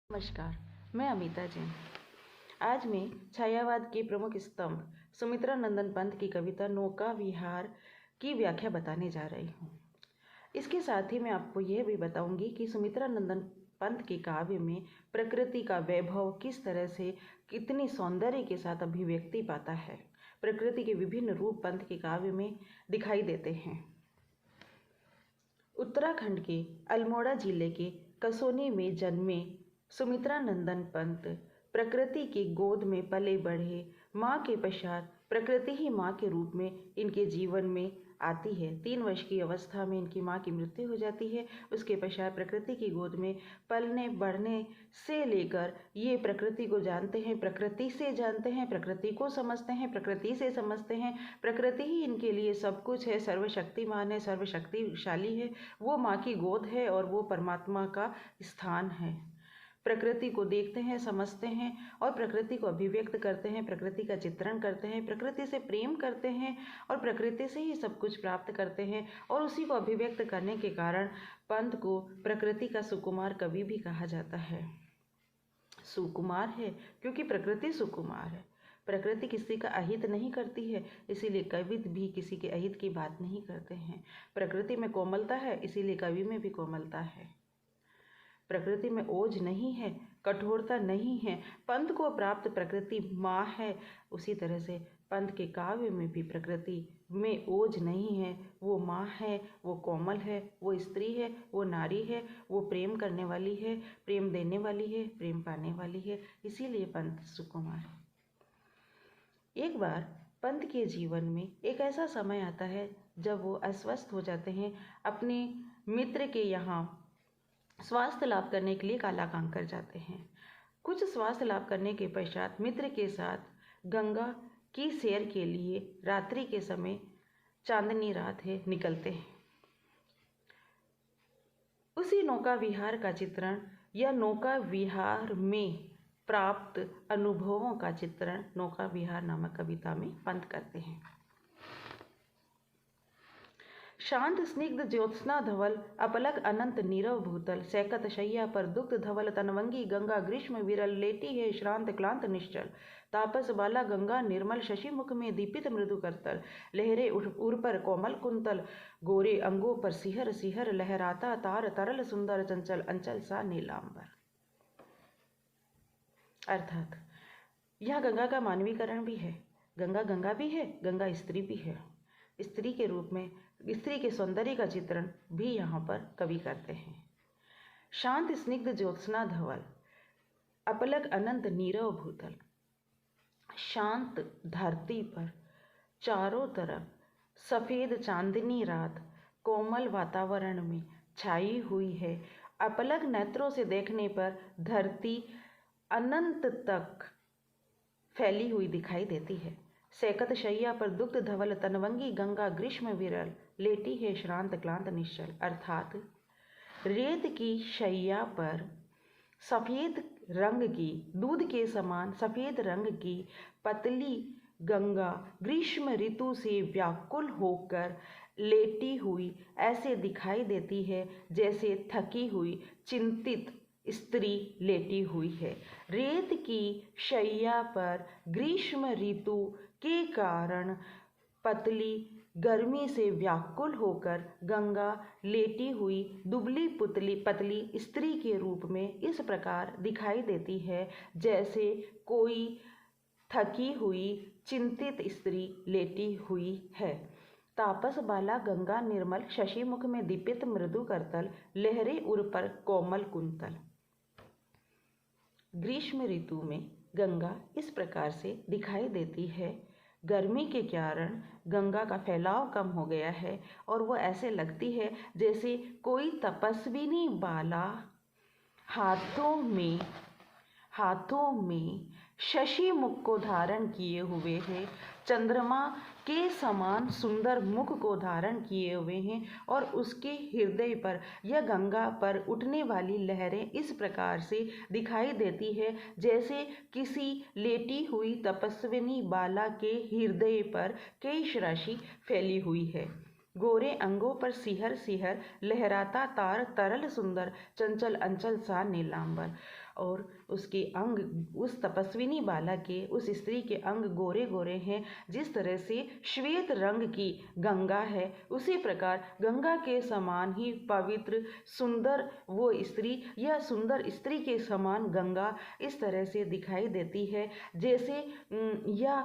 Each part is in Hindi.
नमस्कार, मैं अमिता जैन। आज मैं छायावाद के प्रमुख स्तंभ सुमित्रा नंदन पंत की कविता नौका विहार की व्याख्या बताने जा रही हूँ। इसके साथ ही मैं आपको यह भी बताऊंगी कि सुमित्रा नंदन पंत के काव्य में प्रकृति का वैभव किस तरह से कितनी सौंदर्य के साथ अभिव्यक्ति पाता है। प्रकृति के विभिन्न रूप पंत के काव्य में दिखाई देते हैं। उत्तराखंड के अल्मोड़ा जिले के कसोनी में जन्मे सुमित्रा नंदन पंत प्रकृति की गोद में पले बढ़े। माँ के पश्चात प्रकृति ही माँ के रूप में इनके जीवन में आती है। 3 वर्ष की अवस्था में इनकी माँ की मृत्यु हो जाती है। उसके पश्चात प्रकृति की गोद में पलने बढ़ने से लेकर ये प्रकृति को जानते हैं, प्रकृति से जानते हैं, प्रकृति को समझते हैं, प्रकृति से समझते हैं। प्रकृति ही इनके लिए सब कुछ है, सर्वशक्तिमान है, सर्वशक्तिशाली है। वो माँ की गोद है और वो परमात्मा का स्थान है। प्रकृति को देखते हैं, समझते हैं और प्रकृति को अभिव्यक्त करते हैं, प्रकृति का चित्रण करते हैं, प्रकृति से प्रेम करते हैं और प्रकृति से ही सब कुछ प्राप्त करते हैं। और उसी को अभिव्यक्त करने के कारण पंत को प्रकृति का सुकुमार कवि भी कहा जाता है। सुकुमार है क्योंकि प्रकृति सुकुमार है। प्रकृति किसी का अहित नहीं करती है, इसीलिए कवि भी किसी के अहित की बात नहीं करते हैं। प्रकृति में कोमलता है, इसीलिए कवि में भी कोमलता है। प्रकृति में ओज नहीं है, कठोरता नहीं है। पंत को प्राप्त प्रकृति माँ है। उसी तरह से पंत के काव्य में भी प्रकृति में ओज नहीं है, वो माँ है, वो कोमल है, वो स्त्री है, वो नारी है, वो प्रेम करने वाली है, प्रेम देने वाली है, प्रेम पाने वाली है। इसीलिए पंत सुकुमार है। एक बार पंत के जीवन में एक ऐसा समय आता है जब वो अस्वस्थ हो जाते हैं। अपने मित्र के यहाँ स्वास्थ्य लाभ करने के लिए कालाकांकर जाते हैं। कुछ स्वास्थ्य लाभ करने के पश्चात मित्र के साथ गंगा की सैर के लिए रात्रि के समय, चांदनी रात है, निकलते हैं। उसी नौका विहार का चित्रण या नौका विहार में प्राप्त अनुभवों का चित्रण नौका विहार नामक कविता में पंत करते हैं। शांत स्निग्ध ज्योत्स्ना धवल अपलक अनंत नीरव भूतल, सैकत शैया पर दुग्ध धवल तनवंगी गंगा ग्रीष्म विरल, लेटी है श्रांत क्लांत निश्चल। तापस बाला गंगा निर्मल, शशि मुख में दीपित मृदु करतल, लहरे उर पर कोमल कुंतल, गोरे अंगों पर सिहर सिहर, लहराता तार तरल सुंदर, चंचल अंचल सा नीलांबर। अर्थात यह गंगा का मानवीकरण भी है। गंगा गंगा भी है, गंगा स्त्री भी है। स्त्री के रूप में स्त्री के सौंदर्य का चित्रण भी यहाँ पर कवि करते हैं। शांत स्निग्ध ज्योत्स्ना धवल अपलक अनंत नीरव भूतल। शांत धरती पर चारों तरफ सफ़ेद चांदनी रात कोमल वातावरण में छाई हुई है। अपलक नेत्रों से देखने पर धरती अनंत तक फैली हुई दिखाई देती है। सैकत शैया पर दुग्ध धवल तनवंगी गंगा ग्रीष्म विरल, लेटी है श्रांत क्लांत निश्चल। अर्थात रेत की शैया पर सफ़ेद रंग की, दूध के समान सफ़ेद रंग की पतली गंगा ग्रीष्म ऋतु से व्याकुल होकर लेटी हुई ऐसे दिखाई देती है जैसे थकी हुई चिंतित स्त्री लेटी हुई है। रेत की शैया पर ग्रीष्म ऋतु के कारण पतली गर्मी से व्याकुल होकर गंगा लेटी हुई दुबली पतली स्त्री के रूप में इस प्रकार दिखाई देती है जैसे कोई थकी हुई चिंतित स्त्री लेटी हुई है। तापस बाला गंगा निर्मल, शशि मुख में दीपित मृदु करतल, लहरे उर पर कोमल कुंतल। ग्रीष्म ऋतु में गंगा इस प्रकार से दिखाई देती है। गर्मी के कारण गंगा का फैलाव कम हो गया है और वो ऐसे लगती है जैसे कोई तपस्विनी बाला हाथों में शशि मुख को धारण किए हुए है, चंद्रमा के समान सुंदर मुख को धारण किए हुए हैं और उसके हृदय पर या गंगा पर उठने वाली लहरें इस प्रकार से दिखाई देती है जैसे किसी लेटी हुई तपस्विनी बाला के हृदय पर केश राशि फैली हुई है। गोरे अंगों पर सिहर सिहर, लहराता तार तरल सुंदर, चंचल अंचल सा नीलांबर। और उसके अंग, उस तपस्विनी बाला के, उस स्त्री के अंग गोरे गोरे हैं। जिस तरह से श्वेत रंग की गंगा है, उसी प्रकार गंगा के समान ही पवित्र सुंदर वो स्त्री, यह सुंदर स्त्री के समान गंगा इस तरह से दिखाई देती है। जैसे या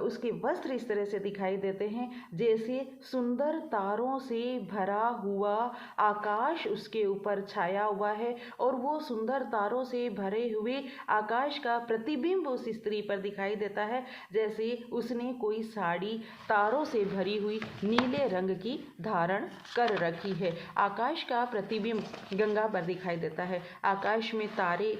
उसके वस्त्र इस तरह से दिखाई देते हैं जैसे सुंदर तारों से भरा हुआ आकाश उसके ऊपर छाया हुआ है, और वो सुंदर तारों से भरे हुए आकाश का प्रतिबिंब उस स्त्री पर दिखाई देता है, जैसे उसने कोई साड़ी तारों से भरी हुई नीले रंग की धारण कर रखी है। आकाश का प्रतिबिंब गंगा पर दिखाई देता है। आकाश में तारे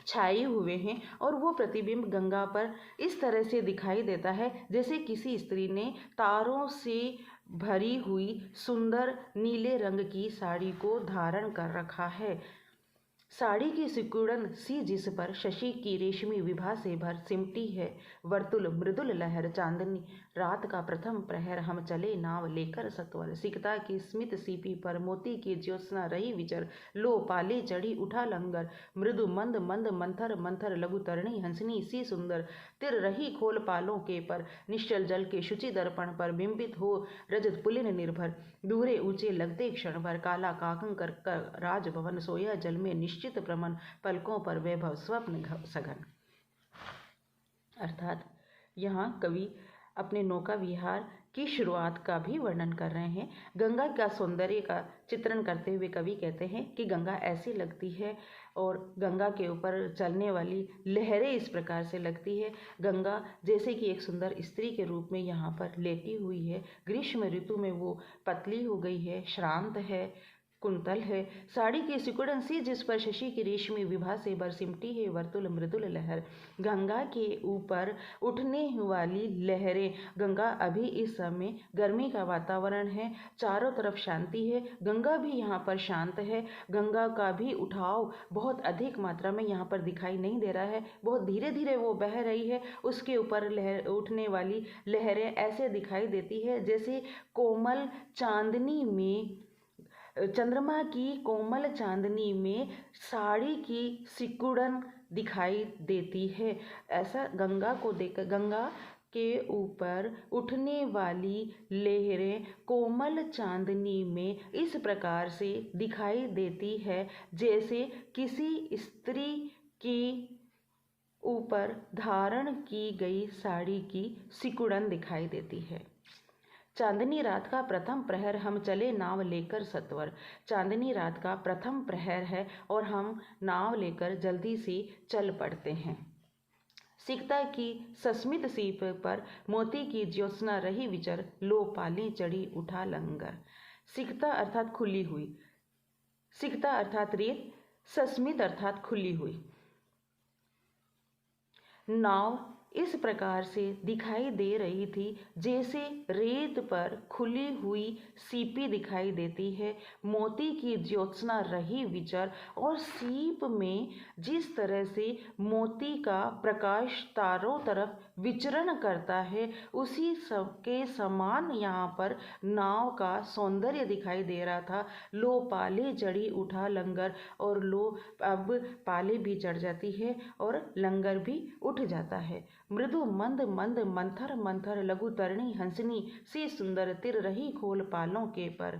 छाए हुए हैं और वो प्रतिबिंब गंगा पर इस तरह से दिखाई देता है जैसे किसी स्त्री ने तारों से भरी हुई सुंदर नीले रंग की साड़ी को धारण कर रखा है। साड़ी की सिकुड़न सी जिस पर शशि की रेशमी विभा से भर सिमटी है, वर्तुल मृदुल लहर चांदनी रात का प्रथम प्रहर हम चले नाव लेकर सत्वर, सिकता की स्मित सीपी पर मोती की ज्योत्सना रही विचर, लो पाले चढ़ी उठा लंगर, मृदु मंद मंद मंथर मंथर लघु तरणी हंसनी सी सुंदर, तिर रही खोल पालों के पर, निश्चल जल के शुचि दर्पण पर बिंबित हो रजत पुलिन निर्भर, दूरे ऊंचे लगते क्षण भर, काला काकंकर राजभवन सोया जल में निश्चित भ्रमण, पलकों पर वैभव स्वप्न सघन। अर्थात यहाँ कवि अपने नौका विहार की शुरुआत का भी वर्णन कर रहे हैं। गंगा का सौंदर्य का चित्रण करते हुए कवि कहते हैं कि गंगा ऐसी लगती है और गंगा के ऊपर चलने वाली लहरें इस प्रकार से लगती है। गंगा जैसे कि एक सुंदर स्त्री के रूप में यहाँ पर लेटी हुई है। ग्रीष्म ऋतु में वो पतली हो गई है, श्रांत है, कुंतल है। साड़ी की सिकुड़न सी जिस पर शशि की रेशमी विभा से बर सिमटी है, वर्तुल मृदुल लहर। गंगा के ऊपर उठने वाली लहरें। गंगा अभी इस समय गर्मी का वातावरण है, चारों तरफ शांति है, गंगा भी यहाँ पर शांत है। गंगा का भी उठाव बहुत अधिक मात्रा में यहाँ पर दिखाई नहीं दे रहा है, बहुत धीरे धीरे वो बह रही है। उसके ऊपर लहर उठने वाली लहरें ऐसे दिखाई देती है जैसे कोमल चांदनी में, चंद्रमा की कोमल चांदनी में साड़ी की सिकुड़न दिखाई देती है। ऐसा गंगा को देखकर, गंगा के ऊपर उठने वाली लहरें कोमल चांदनी में इस प्रकार से दिखाई देती है जैसे किसी स्त्री की ऊपर धारण की गई साड़ी की सिकुड़न दिखाई देती है। चांदनी रात का प्रथम प्रहर हम चले नाव लेकर सत्वर। चांदनी रात का प्रथम प्रहर है और हम नाव लेकर जल्दी से चल पड़ते हैं। सिकता की सस्मित सीप पर मोती की ज्योत्सना रही विचर, लो पाली चढ़ी उठा लंगर। सिकता अर्थात खुली हुई, सिकता अर्थात रेत, सस्मित अर्थात खुली हुई। नाव इस प्रकार से दिखाई दे रही थी जैसे रेत पर खुली हुई सीपी दिखाई देती है, मोती की ज्योत्सना रही विचर, और सीप में जिस तरह से मोती का प्रकाश चारों तरफ विचरण करता है उसी सब के समान यहाँ पर नाव का सौंदर्य दिखाई दे रहा था। लो पाले चढ़ी उठा लंगर, और लो अब पाले भी चढ़ जाती है और लंगर भी उठ जाता है। मृदु मंद मंद मंथर मंथर लघु तरणी हंसनी सी सुंदर, तिर रही खोल पालों के पर।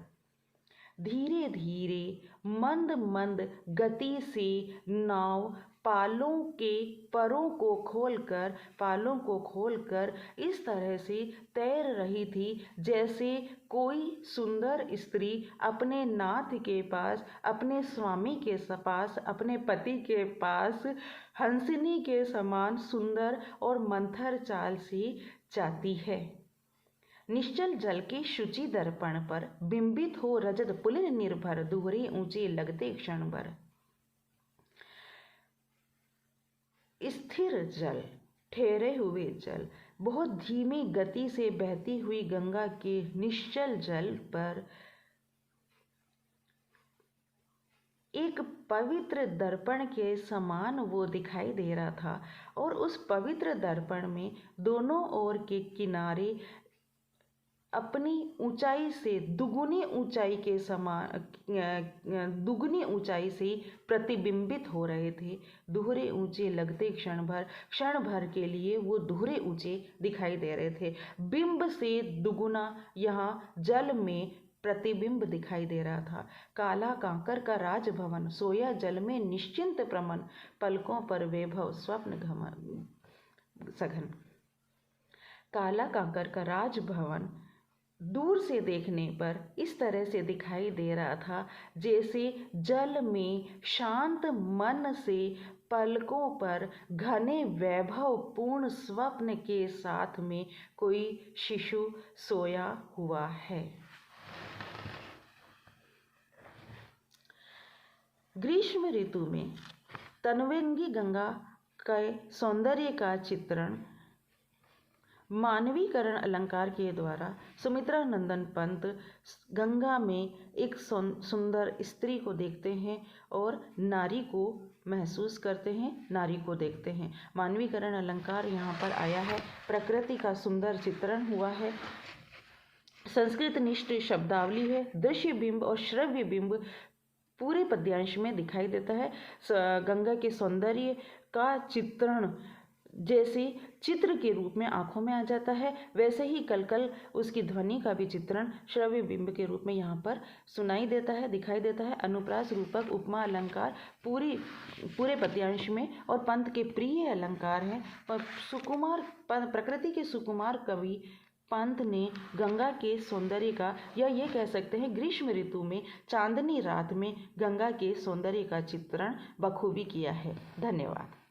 धीरे धीरे मंद मंद गति से नाव पालों के परों को खोलकर इस तरह से तैर रही थी जैसे कोई सुंदर स्त्री अपने नाथ के पास, अपने स्वामी के पास, अपने पति के पास हंसनी के समान सुंदर और मंथर चाल से जाती है। निश्चल जल के शुचि दर्पण पर बिंबित हो रजत पुलिन निर्भर, दोहरे ऊंचे लगते क्षण भर। स्थिर जल, ठहरे हुए जल, बहुत धीमी गति से बहती हुई गंगा के निश्चल जल पर एक पवित्र दर्पण के समान वो दिखाई दे रहा था, और उस पवित्र दर्पण में दोनों ओर के किनारे अपनी ऊंचाई से दुगुनी ऊंचाई से प्रतिबिंबित हो रहे थे। दोहरे ऊंचे लगते क्षण भर के लिए वो दोहरे ऊंचे दिखाई दे रहे थे। बिंब से दुगुना यहाँ जल में प्रतिबिंब दिखाई दे रहा था। काला कांकर का राजभवन सोया जल में निश्चिंत प्रमन, पलकों पर वैभव स्वप्न सघन। काला कांकर का राजभवन दूर से देखने पर इस तरह से दिखाई दे रहा था जैसे जल में शांत मन से पलकों पर घने वैभव पूर्ण स्वप्न के साथ में कोई शिशु सोया हुआ है। ग्रीष्म ऋतु में तनवेंगी गंगा के सौंदर्य का चित्रण मानवीकरण अलंकार के द्वारा सुमित्रा नंदन पंत गंगा में एक सुंदर स्त्री को देखते हैं और नारी को महसूस करते हैं, नारी को देखते हैं। मानवीकरण अलंकार यहाँ पर आया है। प्रकृति का सुंदर चित्रण हुआ है। संस्कृत निष्ठ शब्दावली है। दृश्य बिंब और श्रव्य बिंब पूरे पद्यांश में दिखाई देता है। गंगा के सौंदर्य का चित्रण जैसे चित्र के रूप में आँखों में आ जाता है, वैसे ही कलकल उसकी ध्वनि का भी चित्रण श्रव्य बिंब के रूप में यहाँ पर सुनाई देता है, दिखाई देता है। अनुप्रास रूपक उपमा अलंकार पूरे पद्यांश में और पंत के प्रिय अलंकार हैं। प्रकृति के सुकुमार कवि पंत ने गंगा के सौंदर्य का, या ये कह सकते हैं ग्रीष्म ऋतु में चांदनी रात में गंगा के सौंदर्य का चित्रण बखूबी किया है। धन्यवाद।